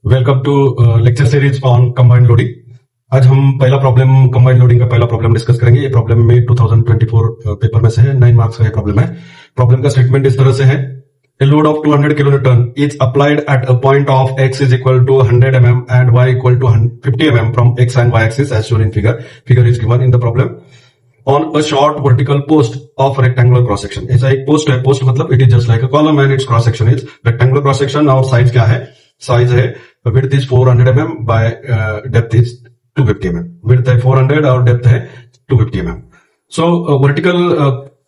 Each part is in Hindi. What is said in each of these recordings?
Welcome to lecture series on combined loading. आज हम पहला प्रॉब्लम कंबाइंड लोडिंग का पहला प्रॉब्लम डिस्कस करेंगे। ये प्रॉब्लम में 2024 पेपर में से है, 9 मार्क्स का ये प्रॉब्लम है। प्रॉब्लम का स्टेटमेंट इस तरह से है, a load of 200 kilonewton is applied at a point of x is equal to 100 mm and y equal to 50 mm from x and y axis as shown in figure. Figure is given in the problem on a short vertical post of rectangular cross section. ऐसा एक पोस्ट है, पोस्ट मतलब it is just like a column and its cross section is rectangular cross section। और साइज क्या है? साइज है width is 400 mm by depth is 250 mm। width है 400 और depth है 250 mm। So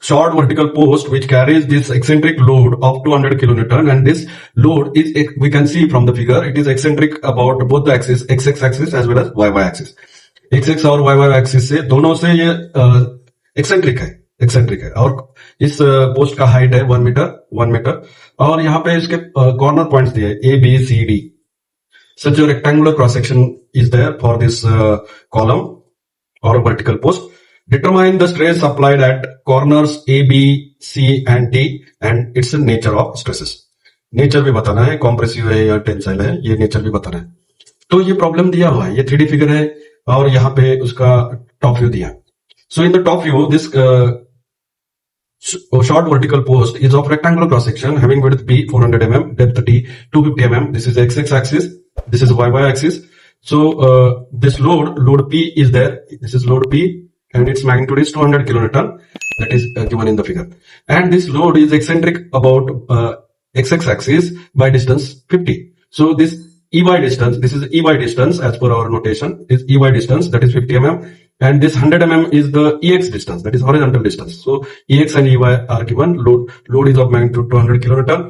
short vertical post which carries this eccentric load of 200 kilonewton, and this load is, we can see from the figure, it is eccentric about both the axis, x axis as well as y axis। x और y axis से दोनों से ये eccentric है और इस पोस्ट का हाइट है 1 मीटर और यहाँ पे इसके कॉर्नर पॉइंट्स दिए A B C D। Such a rectangular cross section is there for this column or a vertical post। Determine the stress applied at corners A, B, C and D and its nature of stresses। Nature भी बताना है, कॉम्प्रेसिव है या टेंसाइल है, ये नेचर भी बताना है। तो ये प्रॉब्लम दिया हुआ है, ये 3D फिगर है और यहाँ पे उसका टॉप व्यू दिया। So in the top view this short vertical post is of rectangular cross section having width B 400 mm, depth D 250 mm। This is x axis, this is y axis। So this load P is there, this is load P and its magnitude is 200 kilonewton, that is given in the figure। And this load is eccentric about x axis by distance 50। So this EY distance, this is EY distance as per our notation, is EY distance, that is 50 mm, and this 100 mm is the EX distance, that is horizontal distance। So EX and EY are given, load is of magnitude 200 kilonewton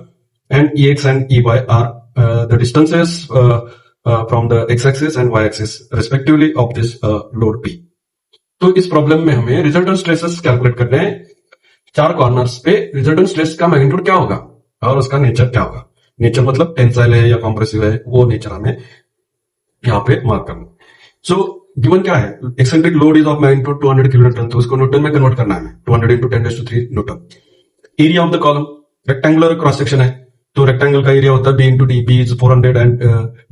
and EX and EY are the distances from the x axis and y axis respectively of this load P। तो इस प्रॉब्लम में हमें रिजल्टेंट स्ट्रेसेस कैलकुलेट करने हैं। 4 कॉर्नर्स पे रिजल्टेंट स्ट्रेस का मैग्नीट्यूड क्या होगा और उसका नेचर क्या होगा। नेचर मतलब टेंसाइल है या कॉम्प्रेसिव है, वो नेचर हमें यहाँ पे मार्क करना। सो गिवन क्या है, eccentric load is of magnitude 200 kilonewton, तो उसको न्यूटन में कन्वर्ट करना है, 200 into 10⁻³ Newton. Area of the column, rectangular cross section है तो रेक्टेंगल का एरिया होता है B into D, B is 400 and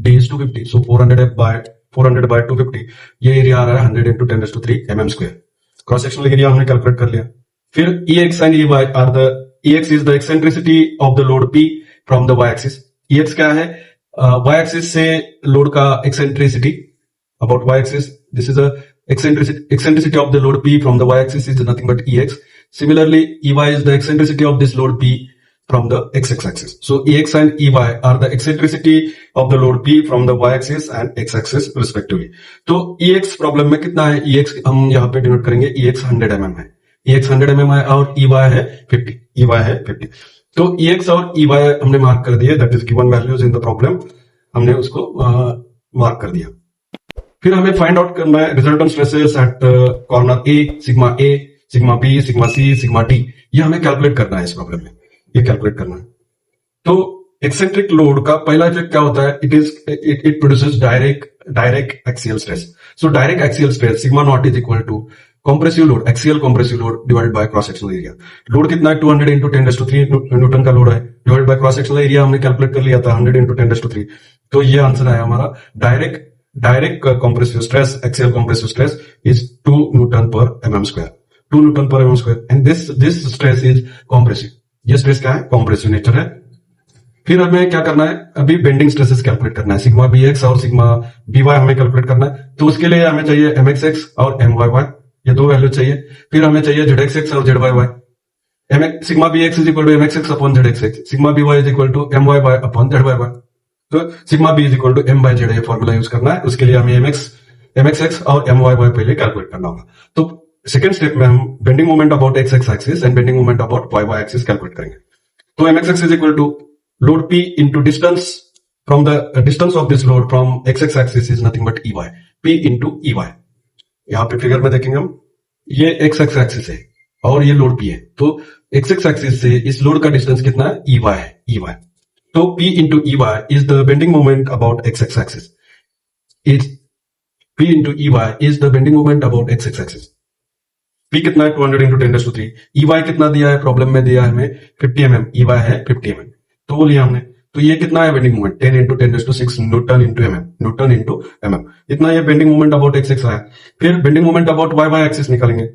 D is 250। So 400 by 250, ये एरिया आ रहा है 100 into 10⁻³ mm²। Cross sectional area हमने कैलकुलेट कर लिया। फिर EX and EY are the, EX is the eccentricity of the load P from the y axis. EX क्या है, y एक्सिस से लोड का eccentricity about y axis, this is a eccentricity of the load P from the y axis is nothing but EX। Similarly EY is the eccentricity of this load P from the x axis। So EX and EY are the eccentricity of the load P from the y axis and x axis respectively। तो EX प्रॉब्लम में कितना है, EX हम यहाँ पे डिनोट करेंगे, EX 100 mm है, EX 100 mm है और EY है 50। तो EX और EY हमने मार्क कर दिए, that is given values in the problem, हमने उसको मार्क कर दिया। फिर हमें फाइंड आउट करना है resultant stresses at corner A, sigma B, sigma C, sigma D। ये हमें कैलकुलेट करना है इस प्रॉब्लम में, ये कैलकुलेट करना है। तो एक्सेंट्रिक लोड का पहला इफेक्ट क्या होता है, it produces direct axial stress. So direct axial stress sigma not is equal to compressive load, axial compressive load divided by cross sectional area. Load कितना है, 200 into 10⁻³ न्यूटन का लोड है, divided by cross sectional area हमने कैलकुलेट कर लिया था 100 into 10⁻³। तो ये आंसर आया हमारा, direct compressive stress, axial compressive stress is 2 Newton per mm², 2 Newton per mm², and this stress is compressive। ये स्ट्रेस क्या है, कॉम्प्रेसिव नेचर है। फिर हमें क्या करना है, अभी बेंडिंग स्ट्रेसेस कैलकुलेट करना है, सिग्मा BX और सिग्मा BY हमें कैलकुलेट करना है। तो उसके लिए हमें चाहिए MXX और MYY, ये 2 वैल्यू चाहिए। फिर हमें चाहिए ZXX और ZYY। Sigma BX is equal to MXX upon ZXX, sigma BY is equal to MYY upon ZYY। तो sigma B is equal to M/Z ये फॉर्मूला यूज करना है, उसके लिए हमें MXX और MYY पहले कैलकुलेट करना होगा। तो सेकंड स्टेप में हम bending moment about x axis and bending moment about y axis calculate करेंगे। तो MXX is equal to load P into distance from the distance of this load from x axis is nothing but EY, P into EY। यहाँ पे फिगर में देखेंगे हम, ये x एक्सिस है और ये लोड P है, तो x एक्सिस से इस लोड का डिस्टेंस कितना है, EY है, EY। तो P into EY is the bending moment about x axis। P into EY is the bending moment about x axis। P कितना है, 200 into 10⁻³। EY कितना दिया है, प्रॉब्लम में दिया है हमें 50 mm, EY है 50 mm, तो वो लिया हमने। तो ये कितना है bending moment 10 into 10⁶ newton into mm इतना ये bending moment about X X आया। फिर bending moment about Y Y axis निकालेंगे।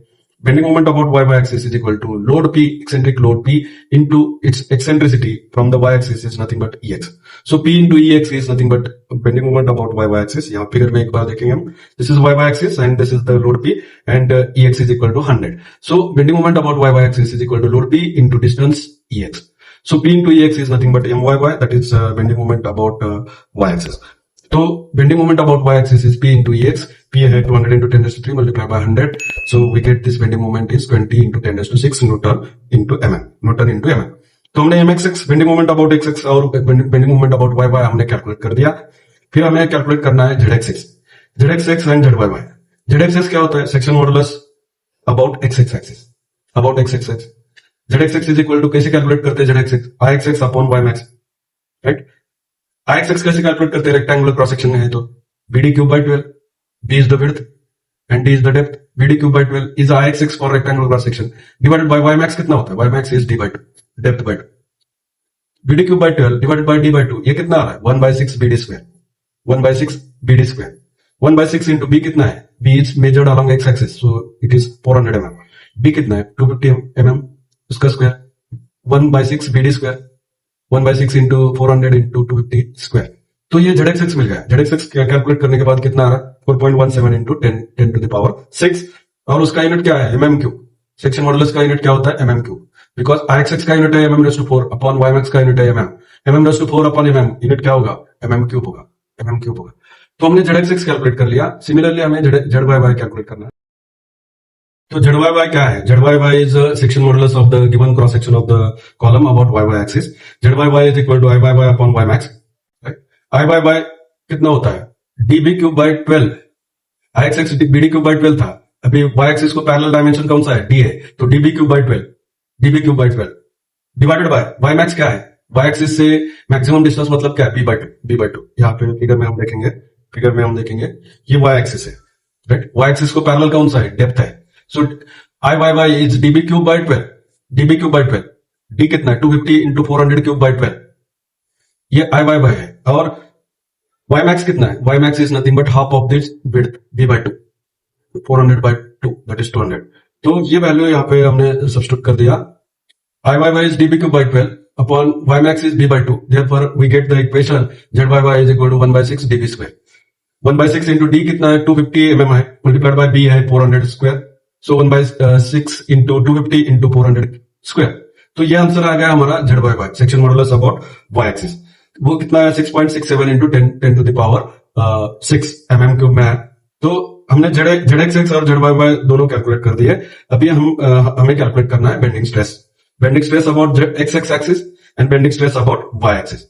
Bending moment about Y Y axis is equal to load P eccentric load P into its eccentricity from the Y axis is nothing but E X. So P into E X is nothing but bending moment about Y Y axis. यहाँ फिगर में एक बार देखेंगे हम, this is Y Y axis and this is the load P and E X is equal to 100। So bending moment about Y Y axis is equal to load P into distance E X. So P into EX is nothing but MYY, that is bending moment about Y-axis. So bending moment about Y-axis is P into EX. P है 200 into 10⁻³ multiplied by 100. So we get this bending moment is 20 into 10⁶ Newton into mm. Newton into mm. तो हमने MXX bending moment about XX और bending moment about YY हमने कैलकुलेट कर दिया। फिर हमें कैलकुलेट करना है ZXX and ZYY। ZXX क्या होता है? Section modulus about XX axis, about XX axis. ZXX is equal to कैसे कैलकुलेट करते हैं ZXX? IXX upon YMAX, right? IXX कैसे कैलकुलेट करते हैं? रेक्टेंगुलर क्रॉस सेक्शन में है तो BD cube by 12, B is the width and D is the depth. BD cube by 12 is IXX for rectangular cross section divided by YMAX कितना होता है? YMAX is D by 2, depth by 2। BD cube by 12 divided by D by 2, ये कितना आ रहा है? 1/6 BD square, 1/6 BD square. 1/6 into B कितना है? B is measured along X axis, so it is 400 mm। B कितना है? 250 mm उसका square, 1/6 BD square, 1/6 into 400 into 250 square. तो ये ZXX मिल गया। ZXX कैलकुलेट करने के बाद कितना आ रहा है? 4.17 इंटू 10 टू द पावर 6 और उसका यूनिट क्या है? mm cube. सेक्शन मॉडुलस का यूनिट क्या होता है? mm cube. बिकॉज IXX का यूनिट है mm⁴ अपॉन YMAX का यूनिट है mm⁴ अपॉन mm यूनिट क्या होगा? mm क्यूब होगा, mm क्यूब होगा। तो हमने ZXX कैलकुलेट कर लिया। सिमिलरली हमें ZYY कैलकुलेट करना है। तो ZYY क्या है? ZYY is section modulus of the given cross section of the column about YY axis. ZYY is equal to IYY upon YMAX. Right? IYY कितना होता है? DB cube by 12। IXX BD cube by 12 था, अभी Y एक्सिस को पैरेलल डायमेंशन कौन सा है? D है, तो DB cube by 12, DB cube by 12 divided by YMAX क्या है? Y एक्सिस से मैक्सिमम डिस्टेंस मतलब क्या है? B by 2। यहाँ पे फिगर में हम देखेंगे ये Y एक्सिस है, राइट? Y एक्सिस को पैरेलल कौन सा है? डेप्थ है। So IYY is DB cube by 12, DB cube by 12, D कितना है? 250 इंटू 400 क्यूब बाय 12, ये IYY है। और YMAX कितना है? YMAX is nothing but half of this width B by 2, 400 by 2 that is 200। तो ये वैल्यू यहाँ पे हमने सब्स्टिट्यूट कर दिया। IYY is DB cube by 12 upon YMAX is B by 2, therefore we get the equation ZYY is equal to 1/6 DB square। 1/6 into D कितना है? 250 mm है, मल्टीप्लाइड बाय B है 400 square, so 1/6 into 250 into 400 square. तो ये आंसर आ गया हमारा ZYY, section modulus about Y axis. वो कितना है? 6.67 into 10 to the power 6 mm cube में है। तो हमने ZXX और ZYY दोनों कैलकुलेट कर दिए। अभी हमें कैलकुलेट करना है bending stress about XX axis and bending stress about Y axis.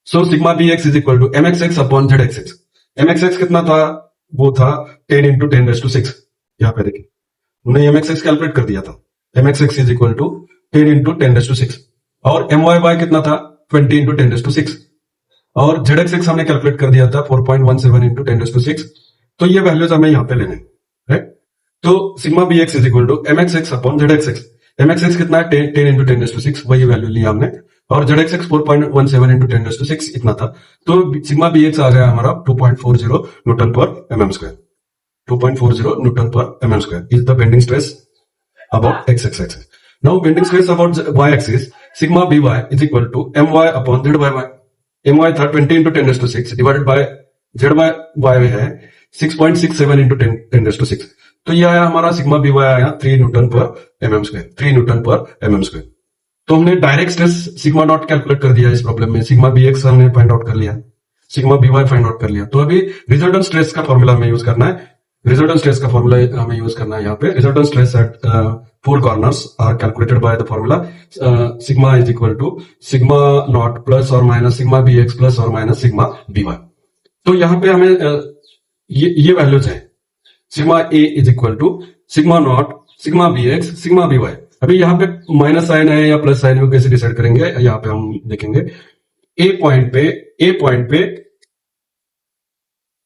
So sigma BX is equal to MXX upon ZXX। MXX कितना था? वो था 10 इंटू 10⁶। यहाँ पे देखिए हमने MXX कैलकुलेट कर दिया था। MXX is equal to 10 into 10⁶ और MYY कितना था? 20 इंटू 10⁶ और ZXX हमने कैलकुलेट कर दिया था 4.17 इंटू 10⁶। तो ये वैल्यूज हमें यहाँ पे लेने, राइट? तो sigma BX is equal to MXX upon ZXX। MXX कितना है? 10 इंटू 10⁶, वही वैल्यू लिया हमने, और ZXX 4.17 इंटू 10⁶ इतना था। तो सिग्मा BX आ गया हमारा 2.40 न्यूटन पर mm square. 2.40 Newton per mm square is the bending stress about XX axis. Now bending stress about Y axis, sigma BY is equal to MY upon ZYY. MY था 20 into 10⁶ divided by ZYY है 6.67 into 10⁶। तो ये आया हमारा सिग्मा BY आया 3 Newton per mm square, 3 Newton per mm square। तो हमने direct stress sigma not calculate कर दिया इस प्रॉब्लम में। सिग्मा BX हमने फाइंड आउट कर लिया, सिग्मा BY फाइंड आउट कर लिया। तो अभी रिजल्टेंट स्ट्रेस का फॉर्मूला हमें यूज करना है। Resultant stress का फॉर्मूला हमें यूज करना है यहाँ पे। Resultant stress at 4 corners are calculated by the formula sigma is equal to sigma naught plus or minus sigma BX plus or minus sigma BY। तो यहाँ पे हमें ये वैल्यूज है। sigma A is equal to sigma naught, sigma BX, sigma BY। अभी यहाँ पे माइनस साइन है या प्लस साइन है, कैसे डिसाइड करेंगे यहाँ पे हम देखेंगे। ए पॉइंट पे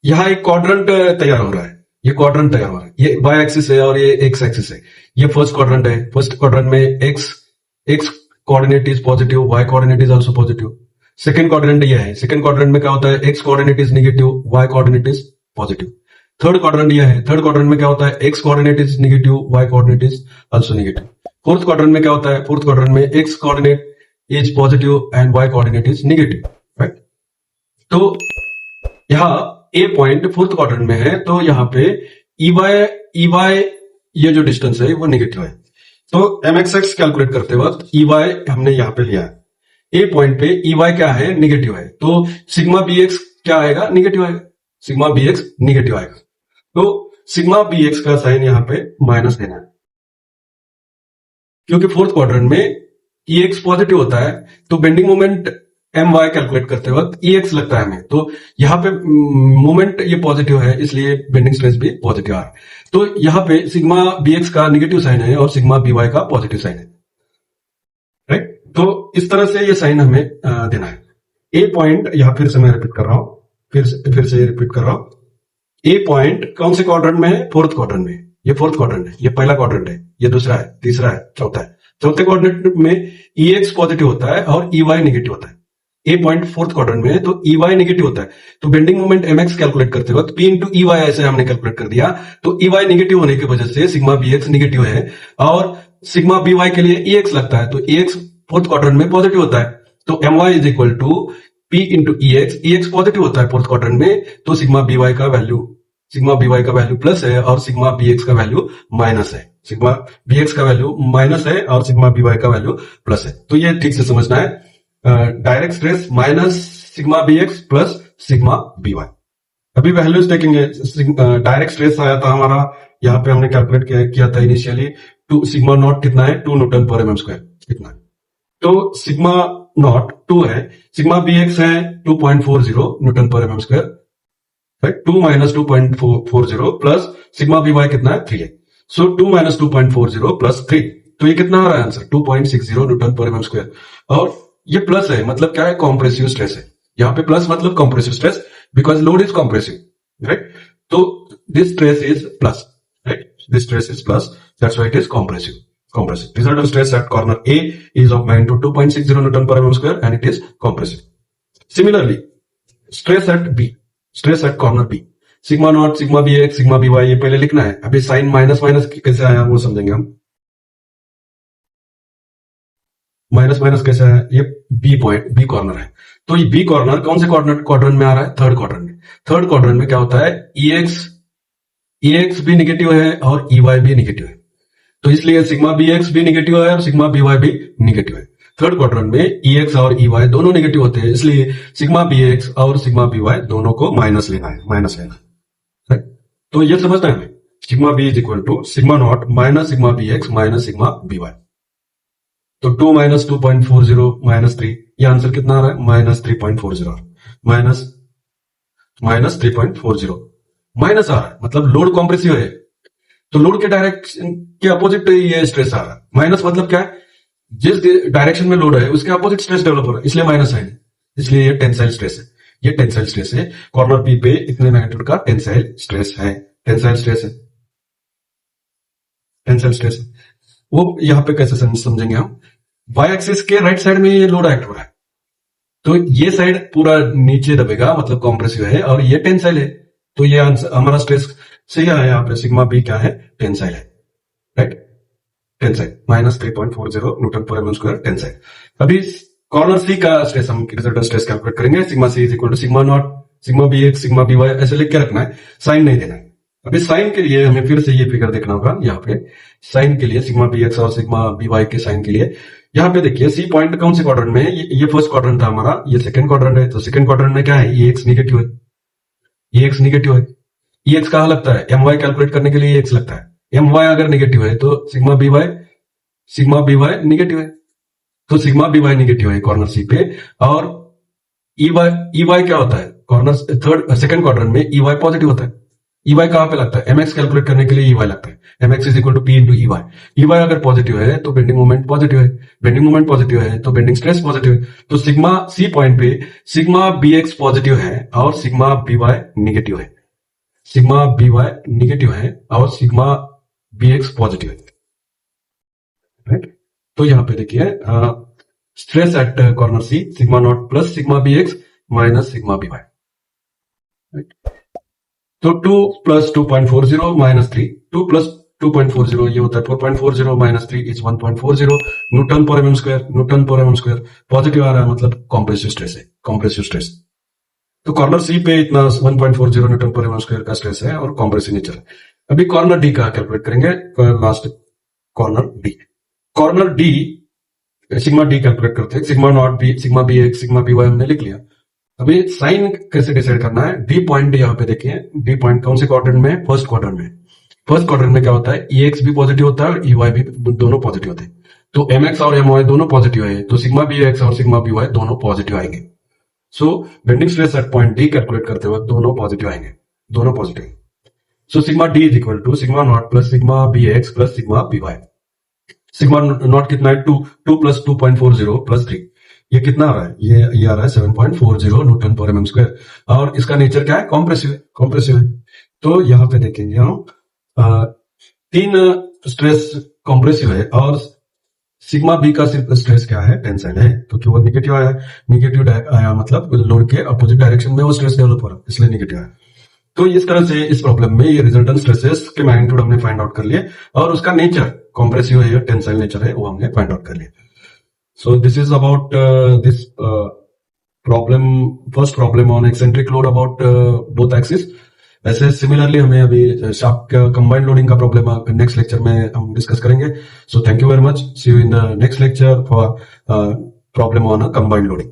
यहाँ एक क्वाड्रेंट तैयार हो रहा है, ये क्वाड्रेंट तैयार हो रहा है। ये वाई एक्सिस है और ये एक्स एक्सिस है। ये फर्स्ट क्वाड्रेंट है। फर्स्ट क्वाड्रेंट में X coordinate is positive, Y coordinate is also positive. Second quadrant ये है, सेकंड क्वाड्रेंट में क्या होता है, X coordinate is negative, Y coordinate is positive. Third quadrant ये है, थर्ड क्वाड्रेंट में क्या होता है, X coordinate is negative, Y coordinate is also negative. Fourth quadrant में क्या होता है, फोर्थ क्वाड्रेंट में X coordinate is positive and Y coordinate is negative, right. तो यहाँ ए पॉइंट फोर्थ क्वाड्रेंट में है, तो यहाँ पे ई वाई ये जो डिस्टेंस है वो नेगेटिव है। तो mxx कैलकुलेट करते वक्त ई वाई हमने यहाँ पे लिया है, ए पॉइंट पे ई वाई क्या है, नेगेटिव है, तो सिग्मा बी एक्स क्या आएगा, नेगेटिव आएगा, सिग्मा बी एक्स नेगेटिव आएगा। तो सिग्मा बी एक्स का साइन यहाँ पे माइनस देना है, क्योंकि फोर्थ क्वाड्रेंट में ई एक्स पॉजिटिव होता है, तो bending moment M Y calculate करते वक्त ई एक्स लगता है हमें, तो यहाँ पे मोमेंट ये पॉजिटिव है, इसलिए बेंडिंग स्ट्रेस भी पॉजिटिव आ रहा है। तो यहाँ पे सिग्मा बी एक्स का नेगेटिव साइन है और सिग्मा बी वाई का पॉजिटिव साइन है, राइट। तो इस तरह से ये साइन हमें देना है। ए पॉइंट, यहां फिर से मैं रिपीट कर रहा हूं, फिर से रिपीट कर रहा हूं। ए पॉइंट कौन से क्वाड्रेंट में है, फोर्थ क्वाड्रेंट में। ये फोर्थ क्वाड्रेंट है, ये पहला क्वाड्रेंट है, ये दूसरा है, तीसरा है, चौथा है। चौथे क्वाड्रेंट में ई एक्स पॉजिटिव होता है और ई वाई नेगेटिव होता है। ए पॉइंट फोर्थ क्वाड्रेंट में है, तो ई वाई नेगेटिव होता है, तो bending moment M X calculate करते वक्त पी इंटू ई वाई ऐसे हमने कैलकुलेट कर दिया। तो ई वाई नेगेटिव होने की वजह से सिग्मा बी एक्स नेगेटिव है और सिग्मा बी वाई के लिए ई एक्स लगता है, तो ई एक्स फोर्थ क्वाड्रेंट में पॉजिटिव होता है, तो M Y is equal to P into E X positive होता है फोर्थ क्वाड्रेंट में, तो सिग्मा बी वाई का वैल्यू प्लस है और सिग्मा बी एक्स का वैल्यू माइनस है, सिग्मा बी एक्स का वैल्यू माइनस है और सिग्मा बी वाई का वैल्यू प्लस है। तो ये ठीक से समझना है, direct stress minus sigma B X plus sigma B Y. अभी वैल्यूज देखेंगे। डायरेक्ट स्ट्रेस आया था हमारा, यहाँ पे हमने कैलकुलेट किया था इनिशियली, टू सिग्मा नॉट कितना है, 2 न्यूटन पर एम स्क्वायर कितना है, तो सिग्मा नॉट 2 है, सिग्मा बी एक्स है 2.40 newton per M square, right. 2 minus 2.40 plus sigma B Y कितना है, 3 है, सो 2 माइनस 2.40 प्लस 3, तो ये कितना आ रहा है answer, 2.60 Newton per M square. और ये प्लस है, मतलब क्या है, कॉम्प्रेसिव स्ट्रेस है, यहाँ पे प्लस मतलब compressive stress, because load is compressive, right. तो this stress is plus, right, this stress is plus, that's why it is compressive. Result of stress at corner A is of magnitude 2.60 Newton per mm square and it is compressive. Similarly, stress at corner B, sigma naught, sigma bx, sigma by, ये पहले लिखना है। अभी साइन माइनस कैसे आया वो समझेंगे हम। माइनस कैसे आया, ये बी कॉर्नर है, तो ये बी कॉर्नर कौन से क्वाड्रेंट में आ रहा है, थर्ड क्वाड्रेंट में। थर्ड क्वाड्रेंट में क्या होता है, ई एक्स भी निगेटिव है और ई वाई भी निगेटिव है, तो इसलिए सिग्मा बी एक्स भी निगेटिव है और सिग्मा बी वाई भी निगेटिव है। थर्ड क्वाड्रेंट में ई एक्स और ई वाई दोनों निगेटिव होते हैं, इसलिए सिग्मा बी एक्स और सिग्मा बी वाई दोनों को माइनस लेना है, राइट। तो ये समझना है, sigma B is equal to sigma naught minus sigma B X minus sigma B Y. तो 2 माइनस 2.40 माइनस 3, ये आंसर कितना आ रहा है, माइनस 3.40, माइनस 3.40 माइनस आ रहा है, मतलब लोड कॉम्प्रेसिव है, तो लोड के डायरेक्शन के अपोजिट ये स्ट्रेस आ रहा है। माइनस मतलब क्या है, जिस डायरेक्शन में लोड है उसके अपोजिट स्ट्रेस डेवलप हो रहा है, इसलिए माइनस है, इसलिए ये टेंसाइल स्ट्रेस है, ये टेंसाइल स्ट्रेस है। कॉर्नर पी पे इतने मैग्नीट्यूड का टेंसाइल स्ट्रेस है, वो यहां पे कैसे समझेंगे हम, वाई एक्सिस के राइट साइड में ये लोड एक्ट हो रहा है, तो ये साइड पूरा नीचे दबेगा, मतलब कॉम्प्रेसिव है, और ये टेंसाइल है, तो ये आंसर हमारा स्ट्रेस सही है, यहाँ पे सिग्मा बी क्या है, टेंसाइल है, right, tensile minus 3.40 newton per M square tensile. अभी कॉर्नर सी का स्ट्रेस हम रिजल्ट स्ट्रेस कैलकुलेट करेंगे, sigma C is equal to sigma naught sigma B X sigma B Y ऐसे लिख के रखना है, साइन नहीं देना है। अभी साइन के लिए हमें फिर से ये फिगर देखना होगा, यहाँ पे साइन के लिए सिग्मा बी एक्स और सिग्मा बी वाई के साइन के लिए, यहाँ पे देखिए सी पॉइंट कौन से क्वाड्रेंट में है, ये फर्स्ट क्वाड्रेंट था हमारा, ये सेकंड क्वाड्रेंट है, तो सेकंड क्वाड्रेंट में क्या है, ये एक्स निगेटिव है, ये एक्स निगेटिव है, ई एक्स कहां लगता है, एम वाई कैलकुलेट करने के लिए एक्स लगता है, एम वाई अगर निगेटिव है तो सिग्मा बी वाई निगेटिव है, तो सिग्मा बी वाई निगेटिव है कॉर्नर सी पे, और ई वाई क्या होता है, कॉर्नर सेकंड क्वाड्रेंट में ई वाई पॉजिटिव होता है, ई वाई कहां पे लगता है, एम एक्स कैलकुलेट करने के लिए ई वाई लगता है, M X is equal to P into E Y अगर पॉजिटिव है तो बेंडिंग मोमेंट पॉजिटिव है, बेंडिंग मोमेंट पॉजिटिव है तो बेंडिंग स्ट्रेस पॉजिटिव है, तो सिग्मा सी पॉइंट पे सिग्मा बी एक्स पॉजिटिव है और सिग्मा बी वाई निगेटिव है, सिग्मा बी वाई निगेटिव है और सिग्मा बी एक्स पॉजिटिव है, राइट। तो यहां पे देखिए stress at corner C, sigma naught plus sigma bx minus sigma by. Right? तो 2 plus 2.40 minus 3, 2 plus 2.40 ये होता है 4.40 minus 3 is 1.40 न्यूटन पर mm स्क्वायर, न्यूटन पर mm स्क्वायर। पॉजिटिव आ रहा है मतलब कॉम्प्रेसिव स्ट्रेस है, कॉम्प्रेसिव स्ट्रेस। तो कॉर्नर सी पे इतना 1.40 न्यूटन पर mm स्क्वायर का स्ट्रेस है और कॉम्प्रेसिव नेचर है। अभी कॉर्नर डी का कैलकुलेट करेंगे, last corner D. Corner D sigma D calculate करते हैं, sigma naught B, sigma B X, sigma B Y हमने लिख लिया। अभी साइन कैसे डिसाइड करना है? डी पॉइंट यहाँ पे देखिए, डी पॉइंट कौन से क्वाड्रेंट में? फर्स्ट क्वाड्रेंट में। फर्स्ट क्वाड्रेंट में क्या होता है? ई एक्स भी पॉजिटिव होता है और ई वाई भी, दोनों पॉजिटिव होते हैं। तो एम एक्स और एम वाई दोनों पॉजिटिव है, तो सिग्मा बी एक्स और सिग्मा बी वाई दोनों पॉजिटिव आएंगे। So bending stress at point D calculate करते वक्त दोनों पॉजिटिव आएंगे, दोनों positive. So sigma D is equal to sigma naught plus sigma B X plus sigma B Y. Sigma naught कितना है? 2 प्लस 2.40 प्लस 3, ये कितना आ रहा है? ये आ रहा है 7.40 न्यूटन पर mm स्क्वायर। और इसका नेचर क्या है? कॉम्प्रेसिव है, कॉम्प्रेसिव है। तो यहां पे देखेंगे हम 3 स्ट्रेस कॉम्प्रेसिव है और सिग्मा बी का सिर्फ स्ट्रेस क्या है? टेंशन है, क्योंकि वो निगेटिव आया। निगेटिव आया मतलब लोड के अपोजिट डायरेक्शन में वो स्ट्रेस डेवलप हो रहा है, इसलिए निगेटिव आया। तो इस तरह से इस प्रॉब्लम में ये रिजल्टेंट स्ट्रेसेस के मैग्नीट्यूड हमने फाइंड आउट कर लिए और उसका नेचर कॉम्प्रेसिव है या टेंसाइल नेचर है वो हमने फाइंड आउट कर लिया। So this is about this problem, first problem on eccentric load about both axes. ऐसे सिमिलरली हमें अभी शाफ्ट कंबाइंड लोडिंग का प्रॉब्लम नेक्स्ट लेक्चर में हम डिस्कस करेंगे। So thank you very much, see you in the next lecture for problem on combined loading.